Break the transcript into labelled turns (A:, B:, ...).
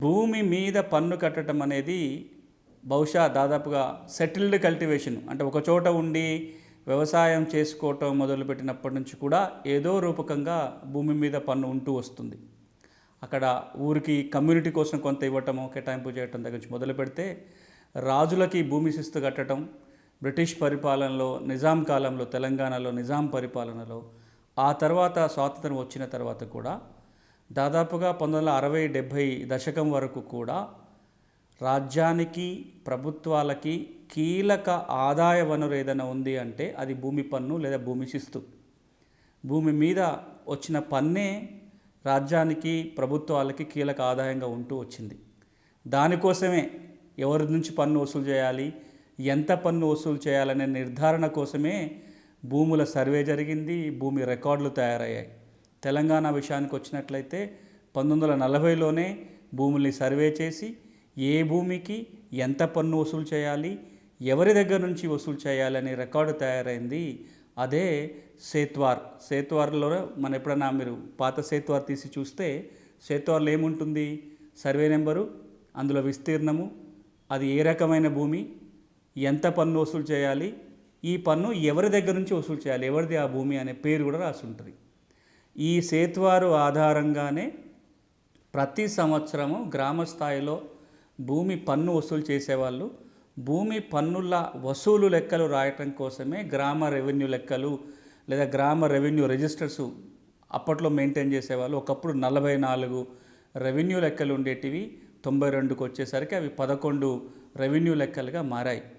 A: భూమి మీద పన్ను కట్టడం అనేది బహుశా దాదాపుగా సెటిల్డ్ కల్టివేషన్ అంటే ఒక చోట ఉండి వ్యవసాయం చేసుకోవటం మొదలుపెట్టినప్పటి నుంచి కూడా ఏదో రూపకంగా భూమి మీద పన్ను ఉంటూ వస్తుంది. అక్కడ ఊరికి కమ్యూనిటీ కోసం కొంత ఇవ్వటము కేటాయింపు చేయటం దగ్గర నుంచి మొదలు పెడితే రాజులకి భూమి శిస్తు కట్టడం, బ్రిటిష్ పరిపాలనలో నిజాం కాలంలో తెలంగాణలో నిజాం పరిపాలనలో, ఆ తర్వాత స్వాతంత్రం వచ్చిన తర్వాత కూడా దాదాపుగా 1960-70 దశకం వరకు కూడా రాజ్యానికి ప్రభుత్వాలకి కీలక ఆదాయ వనరు ఏదైనా ఉంది అంటే అది భూమి పన్ను లేదా భూమి శిస్తు. భూమి మీద వచ్చిన పన్నే రాజ్యానికి ప్రభుత్వాలకి కీలక ఆదాయంగా ఉంటూ వచ్చింది. దానికోసమే ఎవరి నుంచి పన్ను వసూలు చేయాలి, ఎంత పన్ను వసూలు చేయాలనే నిర్ధారణ కోసమే భూముల సర్వే జరిగింది, భూమి రికార్డులు తయారయ్యాయి. తెలంగాణ విషయానికి వచ్చినట్లయితే 1940లోనే భూముల్ని సర్వే చేసి ఏ భూమికి ఎంత పన్ను వసూలు చేయాలి, ఎవరి దగ్గర నుంచి వసూలు చేయాలనే రికార్డు తయారైంది. అదే సేత్వార్. సేత్వార్లో మన ఎప్పుడైనా మీరు పాత సేత్వార్ తీసి చూస్తే సేత్వార్లో ఏముంటుంది? సర్వే నెంబరు, అందులో విస్తీర్ణము, అది ఏ రకమైన భూమి, ఎంత పన్ను వసూలు చేయాలి, ఈ పన్ను ఎవరి దగ్గర నుంచి వసూలు చేయాలి, ఎవరిది ఆ భూమి అనే పేరు కూడా రాసి ఉంటుంది. ఈ సేత్వారు ఆధారంగానే ప్రతి సంవత్సరము గ్రామ స్థాయిలో భూమి పన్ను వసూలు చేసేవాళ్ళు భూమి పన్నుల వసూలు లెక్కలు రాయటం కోసమే గ్రామ రెవెన్యూ లెక్కలు లేదా గ్రామ రెవెన్యూ రిజిస్టర్స్ అప్పట్లో మెయింటైన్ చేసేవాళ్ళు. ఒకప్పుడు 44 రెవెన్యూ లెక్కలు ఉండేటివి, 92కి వచ్చేసరికి అవి 11 రెవెన్యూ లెక్కలుగా మారాయి.